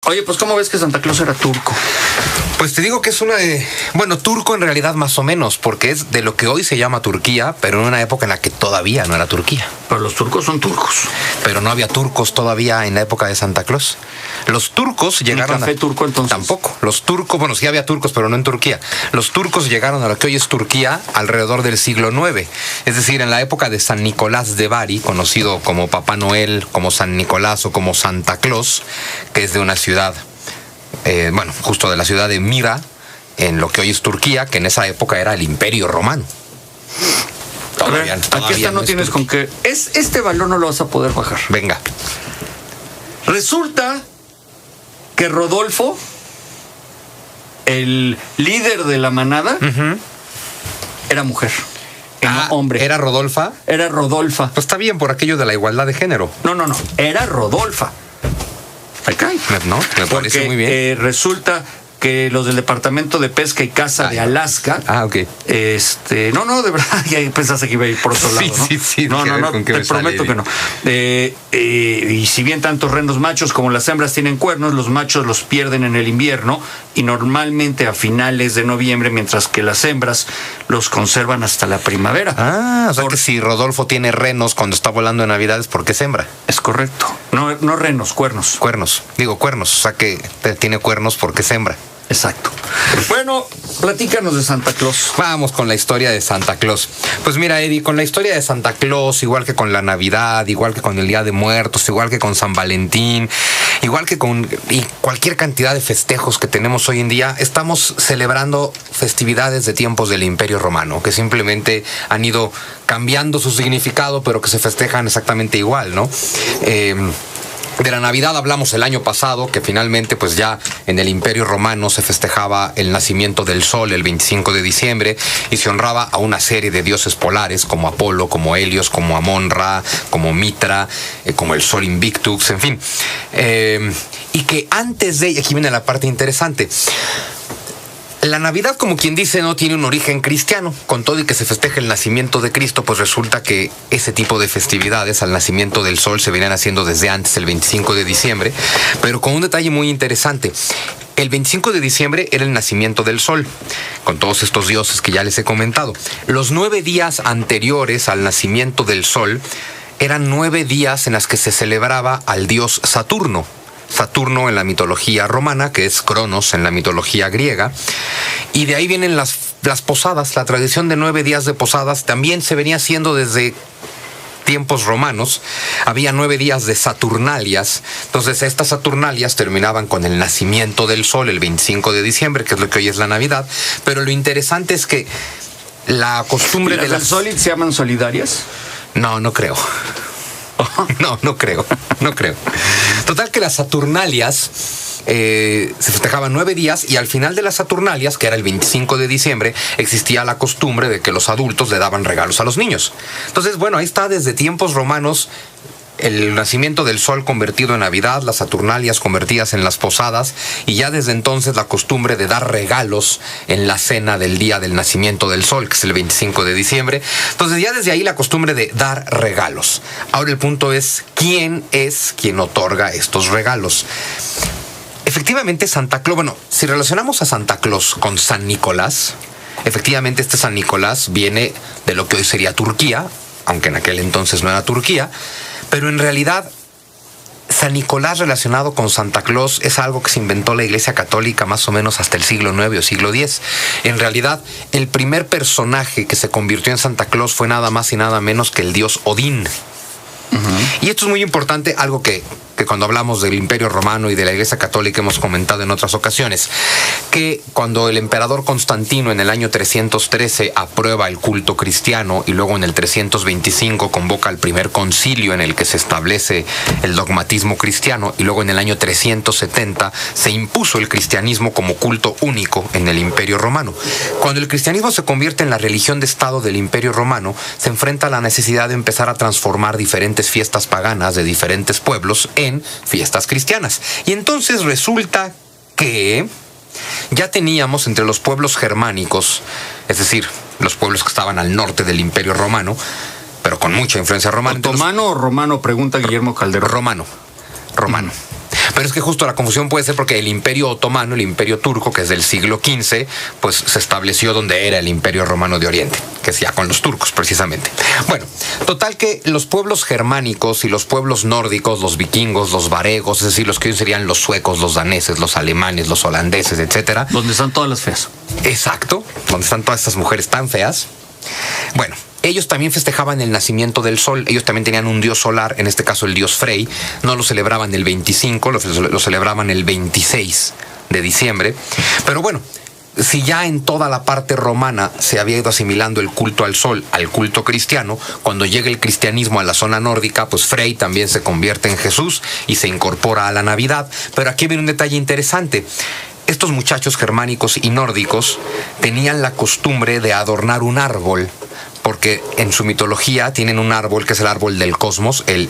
Oye, pues ¿cómo ves que Santa Claus era turco? Pues te digo que es turco en realidad más o menos, porque es de lo que hoy se llama Turquía, pero en una época en la que todavía no era Turquía. Pero los turcos son turcos. Pero no había turcos todavía en la época de Santa Claus. Los turcos llegaron café turco entonces? Tampoco. Los turcos, bueno, sí había turcos, pero no en Turquía. Los turcos llegaron a lo que hoy es Turquía alrededor del siglo IX. Es decir, en la época de San Nicolás de Bari, conocido como Papá Noel, como San Nicolás o como Santa Claus, que es de una ciudad, justo de la ciudad de Mira, en lo que hoy es Turquía, que en esa época era el Imperio Romano. Todavía aquí esta no tienes con qué. Este valor no lo vas a poder bajar. Venga. Resulta que Rodolfo, el líder de la manada, era mujer. No hombre. ¿Era Rodolfa? Era Rodolfa. Pues está bien por aquello de la igualdad de género. No. Era Rodolfa. Ahí cae. No, me parece muy bien. Resulta que los del Departamento de Pesca y Caza de Alaska. Ok. No, de verdad, ya pensaste que iba a ir por otro lado, ¿no? Sí. No, te prometo que no. Y si bien tanto renos machos como las hembras tienen cuernos, los machos los pierden en el invierno y normalmente a finales de noviembre, mientras que las hembras los conservan hasta la primavera. O sea que si Rodolfo tiene renos cuando está volando en Navidad es porque es hembra. Es correcto. No renos, cuernos. Cuernos. O sea que tiene cuernos porque es hembra. Exacto. Bueno, platícanos de Santa Claus. Vamos con la historia de Santa Claus. Pues mira, Eddie, con la historia de Santa Claus, igual que con la Navidad, igual que con el Día de Muertos, igual que con San Valentín, igual que con cualquier cantidad de festejos que tenemos hoy en día, estamos celebrando festividades de tiempos del Imperio Romano, que simplemente han ido cambiando su significado, pero que se festejan exactamente igual, ¿no? De la Navidad hablamos el año pasado, que finalmente pues ya en el Imperio Romano se festejaba el nacimiento del sol el 25 de diciembre y se honraba a una serie de dioses polares como Apolo, como Helios, como Amon-Ra, como Mitra, como el sol Invictus, en fin. Y que antes de, y aquí viene la parte interesante, la Navidad, como quien dice, no tiene un origen cristiano. Con todo y que se festeja el nacimiento de Cristo, pues resulta que ese tipo de festividades al nacimiento del sol se venían haciendo desde antes, el 25 de diciembre, pero con un detalle muy interesante. El 25 de diciembre era el nacimiento del sol, con todos estos dioses que ya les he comentado. Los 9 días anteriores al nacimiento del sol eran 9 días en las que se celebraba al dios Saturno. Saturno en la mitología romana, que es Cronos en la mitología griega, y de ahí vienen las posadas. La tradición de 9 días de posadas también se venía haciendo desde tiempos romanos. Había 9 días de Saturnalias. Entonces estas Saturnalias terminaban con el nacimiento del sol el 25 de diciembre, que es lo que hoy es la Navidad. Pero lo interesante es que la costumbre de las sol se llaman solidarias. No creo. No creo. Total que las Saturnalias se festejaban 9 días y al final de las Saturnalias, que era el 25 de diciembre, existía la costumbre de que los adultos le daban regalos a los niños. Entonces, ahí está desde tiempos romanos el nacimiento del sol convertido en Navidad, las Saturnalias convertidas en las posadas, y ya desde entonces la costumbre de dar regalos en la cena del día del nacimiento del sol, que es el 25 de diciembre. Entonces ya desde ahí la costumbre de dar regalos. Ahora el punto es, ¿quién es quien otorga estos regalos? Efectivamente, Santa Claus, si relacionamos a Santa Claus con San Nicolás, efectivamente este San Nicolás viene de lo que hoy sería Turquía, aunque en aquel entonces no era Turquía, pero en realidad San Nicolás relacionado con Santa Claus es algo que se inventó la Iglesia Católica más o menos hasta el siglo IX o siglo X. En realidad, el primer personaje que se convirtió en Santa Claus fue nada más y nada menos que el dios Odín. Y esto es muy importante, algo que cuando hablamos del Imperio Romano y de la Iglesia Católica hemos comentado en otras ocasiones, que cuando el emperador Constantino en el año 313 aprueba el culto cristiano y luego en el 325 convoca el primer concilio en el que se establece el dogmatismo cristiano y luego en el año 370 se impuso el cristianismo como culto único en el Imperio Romano. Cuando el cristianismo se convierte en la religión de Estado del Imperio Romano, se enfrenta a la necesidad de empezar a transformar diferentes fiestas paganas de diferentes pueblos en fiestas cristianas. Y entonces resulta que ya teníamos entre los pueblos germánicos, es decir, los pueblos que estaban al norte del Imperio Romano, pero con mucha influencia romana. ¿Otomano o romano? Pregunta Guillermo Calderón. Romano. Pero es que justo la confusión puede ser porque el Imperio Otomano, el Imperio Turco, que es del siglo XV, pues se estableció donde era el Imperio Romano de Oriente, que es ya con los turcos precisamente. Bueno, total que los pueblos germánicos y los pueblos nórdicos, los vikingos, los varegos, es decir, los que hoy serían los suecos, los daneses, los alemanes, los holandeses, etcétera. Donde están todas las feas. Exacto, donde están todas estas mujeres tan feas. Bueno, ellos también festejaban el nacimiento del sol. Ellos también tenían un dios solar, en este caso el dios Frey. No lo celebraban el 25, lo celebraban el 26 de diciembre. Pero bueno, si ya en toda la parte romana se había ido asimilando el culto al sol al culto cristiano, cuando llega el cristianismo a la zona nórdica, pues Frey también se convierte en Jesús y se incorpora a la Navidad. Pero aquí viene un detalle interesante. Estos muchachos germánicos y nórdicos tenían la costumbre de adornar un árbol, porque en su mitología tienen un árbol que es el árbol del cosmos, el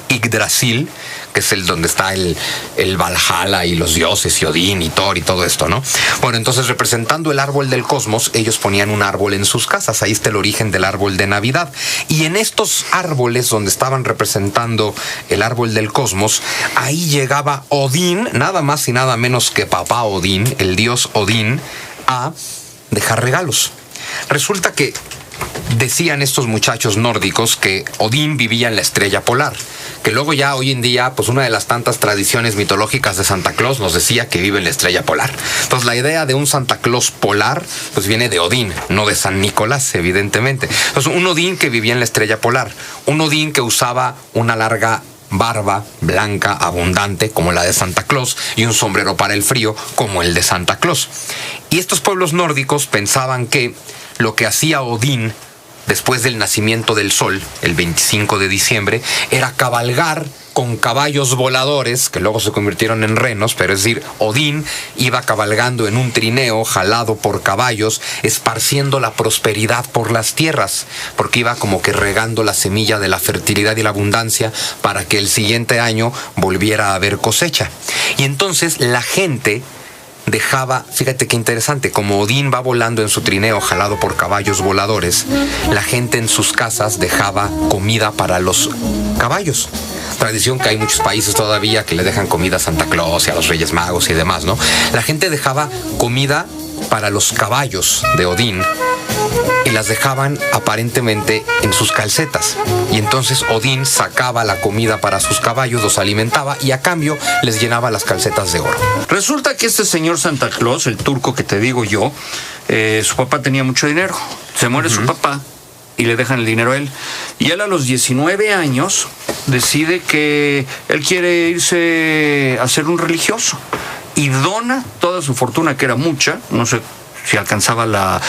Yggdrasil, que es el donde está el Valhalla y los dioses y Odín y Thor y todo esto, ¿no? Bueno, entonces representando el árbol del cosmos, ellos ponían un árbol en sus casas. Ahí está el origen del árbol de Navidad. Y en estos árboles donde estaban representando el árbol del cosmos, ahí llegaba Odín, nada más y nada menos que papá Odín, el dios Odín, a dejar regalos. Resulta que decían estos muchachos nórdicos que Odín vivía en la estrella polar, que luego ya hoy en día, pues una de las tantas tradiciones mitológicas de Santa Claus nos decía que vive en la estrella polar. Entonces la idea de un Santa Claus polar, pues viene de Odín, no de San Nicolás, evidentemente. Entonces un Odín que vivía en la estrella polar, un Odín que usaba una larga barba blanca, abundante, como la de Santa Claus, y un sombrero para el frío, como el de Santa Claus. Y estos pueblos nórdicos pensaban que lo que hacía Odín después del nacimiento del sol, el 25 de diciembre, era cabalgar con caballos voladores, que luego se convirtieron en renos, pero es decir, Odín iba cabalgando en un trineo jalado por caballos, esparciendo la prosperidad por las tierras, porque iba como que regando la semilla de la fertilidad y la abundancia para que el siguiente año volviera a haber cosecha. Y entonces la gente dejaba, fíjate qué interesante, como Odín va volando en su trineo jalado por caballos voladores, la gente en sus casas dejaba comida para los caballos. Tradición que hay muchos países todavía que le dejan comida a Santa Claus y a los Reyes Magos y demás, ¿no? La gente dejaba comida para los caballos de Odín y las dejaban aparentemente en sus calcetas. Y entonces Odín sacaba la comida para sus caballos, los alimentaba y a cambio les llenaba las calcetas de oro. Resulta que este señor Santa Claus, el turco que te digo yo, su papá tenía mucho dinero. Se muere su papá y le dejan el dinero a él. Y él a los 19 años decide que él quiere irse a ser un religioso y dona toda su fortuna, que era mucha, no sé si alcanzaba la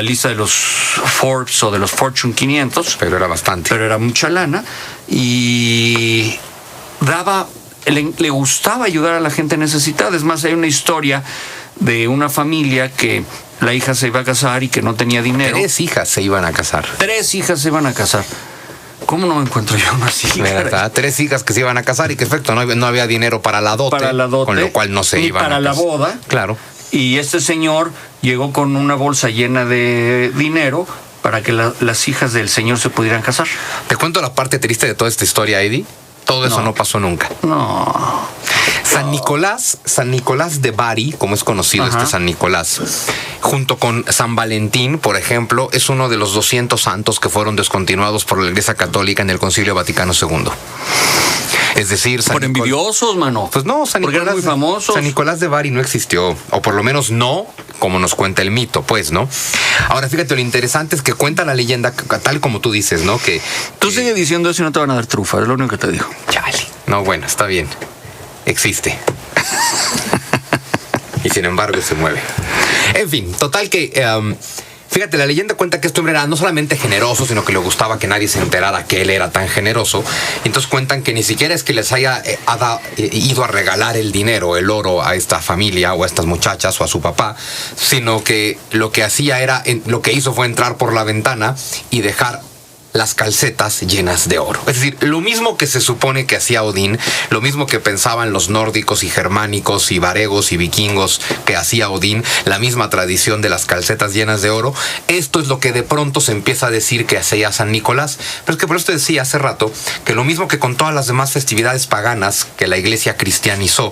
lista de los Forbes o de los Fortune 500. Pero era bastante. Pero era mucha lana. Y le gustaba ayudar a la gente necesitada. Es más, hay una historia de una familia que la hija se iba a casar y que no tenía dinero. 3 hijas se iban a casar. 3 hijas se iban a casar. ¿Cómo no me encuentro yo una así? ¿Verdad? 3 hijas que se iban a casar y que, efecto, no había dinero para la dote. Para la dote. Con lo cual no se ni iban para a la casar. boda. Claro. Y este señor llegó con una bolsa llena de dinero para que las hijas del señor se pudieran casar. ¿Te cuento la parte triste de toda esta historia, Eddie? Todo eso no pasó nunca. No. San Nicolás de Bari, como es conocido este San Nicolás, junto con San Valentín, por ejemplo, es uno de los 200 santos que fueron descontinuados por la Iglesia Católica en el Concilio Vaticano II. Es decir, por envidiosos, mano. Pues no, San Nicolás, eran muy famosos. San Nicolás de Bari no existió, o por lo menos no como nos cuenta el mito, pues, ¿no? Ahora, fíjate, lo interesante es que cuenta la leyenda, tal como tú dices, ¿no? Que tú sigues diciendo eso y no te van a dar trufa, es lo único que te digo. Chale. No, bueno, está bien. Existe. Y sin embargo se mueve. En fin, total que... fíjate, la leyenda cuenta que este hombre era no solamente generoso, sino que le gustaba que nadie se enterara que él era tan generoso. Entonces cuentan que ni siquiera es que les haya ido a regalar el dinero, el oro a esta familia o a estas muchachas o a su papá, sino que lo que hacía lo que hizo fue entrar por la ventana y dejar las calcetas llenas de oro. Es decir, lo mismo que se supone que hacía Odín, lo mismo que pensaban los nórdicos y germánicos y varegos y vikingos que hacía Odín, la misma tradición de las calcetas llenas de oro, esto es lo que de pronto se empieza a decir que hacía San Nicolás. Pero es que por eso te decía hace rato que lo mismo que con todas las demás festividades paganas que la iglesia cristianizó,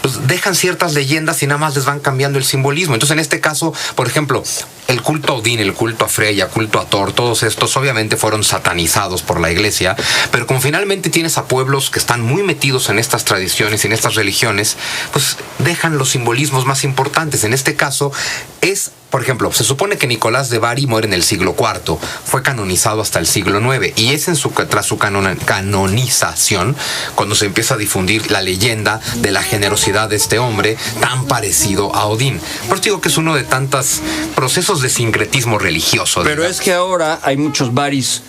pues dejan ciertas leyendas y nada más les van cambiando el simbolismo. Entonces, en este caso, por ejemplo, el culto a Odín, el culto a Freya, el culto a Thor, todos estos obviamente fueron satanizados por la iglesia, pero como finalmente tienes a pueblos que están muy metidos en estas tradiciones y en estas religiones, pues dejan los simbolismos más importantes. En este caso es, por ejemplo, se supone que Nicolás de Bari muere en el siglo IV, fue canonizado hasta el siglo IX, y es tras su canonización cuando se empieza a difundir la leyenda de la generosidad de este hombre tan parecido a Odín. Por eso digo que es uno de tantos procesos de sincretismo religioso. Pero digamos, es que ahora hay muchos Baris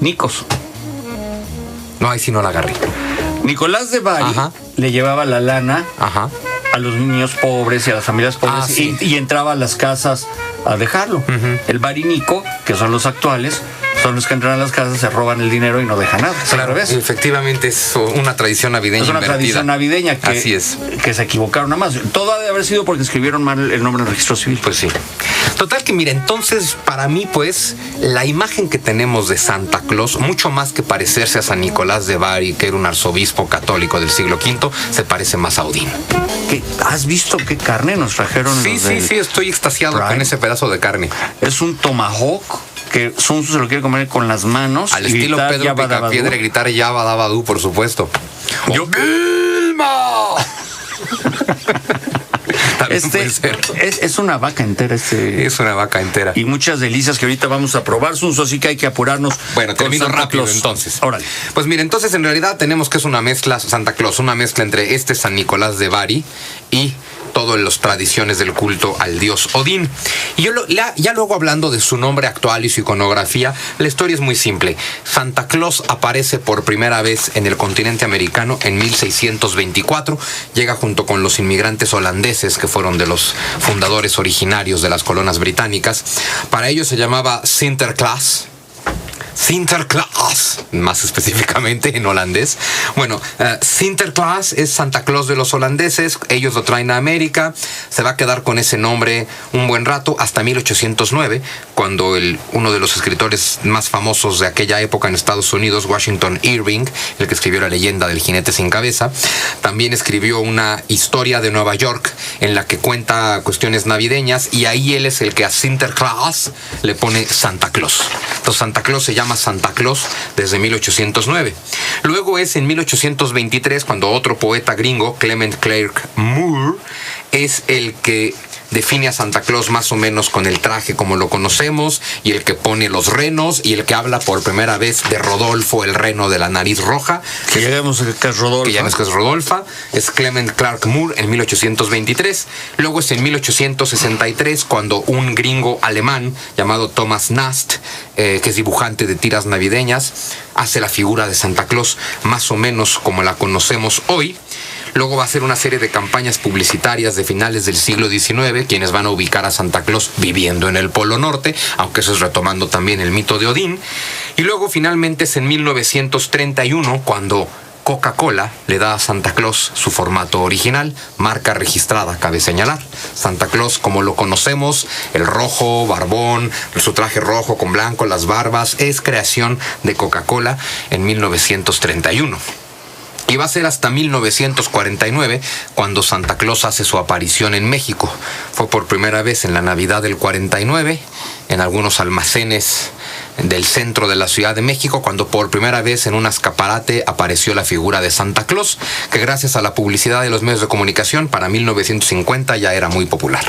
Nicos. No, ahí sí no la agarré. Nicolás de Bari le llevaba la lana a los niños pobres y a las familias pobres y entraba a las casas a dejarlo. El Bari Nico, que son los actuales, son los que entran a las casas, se roban el dinero y no dejan nada. Claro, efectivamente es una tradición navideña. Es una tradición navideña que, así es, que se equivocaron nada más. Todo ha de haber sido porque escribieron mal el nombre en el registro civil. Pues sí. Total que mira, entonces para mí pues la imagen que tenemos de Santa Claus, mucho más que parecerse a San Nicolás de Bari, que era un arzobispo católico del siglo V, se parece más a Odín. ¿Has visto qué carne nos trajeron? Sí, estoy extasiado con ese pedazo de carne. Es un tomahawk que Sun Tzu se lo quiere comer con las manos. Al estilo Pedro Picapiedra, gritar Yabba Dabba Doo, por supuesto. ¡Yo Vilma! Es una vaca entera. Es una vaca entera. Y muchas delicias que ahorita vamos a probar, Sun Tzu, así que hay que apurarnos. Bueno, termino rápido entonces. Órale. Pues mira, entonces en realidad tenemos que es una mezcla, Santa Claus, una mezcla entre San Nicolás de Bari y todas las tradiciones del culto al dios Odín. Y ya luego hablando de su nombre actual y su iconografía, la historia es muy simple. Santa Claus aparece por primera vez en el continente americano en 1624. Llega junto con los inmigrantes holandeses, que fueron de los fundadores originarios de las colonias británicas. Para ellos se llamaba Sinterklaas. Sinterklaas, más específicamente en holandés. Bueno, Sinterklaas es Santa Claus de los holandeses. Ellos lo traen a América. Se va a quedar con ese nombre un buen rato hasta 1809, cuando uno de los escritores más famosos de aquella época en Estados Unidos, Washington Irving, el que escribió la leyenda del jinete sin cabeza, también escribió una historia de Nueva York en la que cuenta cuestiones navideñas, y ahí él es el que a Sinterklaas le pone Santa Claus. Entonces Santa Claus se llama Santa Claus desde 1809. Luego es en 1823 cuando otro poeta gringo, Clement Clarke Moore, es el que define a Santa Claus más o menos con el traje como lo conocemos, y el que pone los renos, y el que habla por primera vez de Rodolfo, el reno de la nariz roja. Que ya vemos que es Rodolfo. Que ya vemos que es Rodolfa. Es Clement Clarke Moore en 1823. Luego es en 1863 cuando un gringo alemán llamado Thomas Nast, que es dibujante de tiras navideñas, hace la figura de Santa Claus más o menos como la conocemos hoy. Luego va a hacer una serie de campañas publicitarias de finales del siglo XIX, quienes van a ubicar a Santa Claus viviendo en el Polo Norte, aunque eso es retomando también el mito de Odín. Y luego finalmente es en 1931 cuando Coca-Cola le da a Santa Claus su formato original, marca registrada, cabe señalar. Santa Claus, como lo conocemos, el rojo, barbón, su traje rojo con blanco, las barbas, es creación de Coca-Cola en 1931. Y va a ser hasta 1949 cuando Santa Claus hace su aparición en México. Fue por primera vez en la Navidad del 49, en algunos almacenes del centro de la Ciudad de México, cuando por primera vez en un escaparate apareció la figura de Santa Claus, que gracias a la publicidad de los medios de comunicación para 1950 ya era muy popular.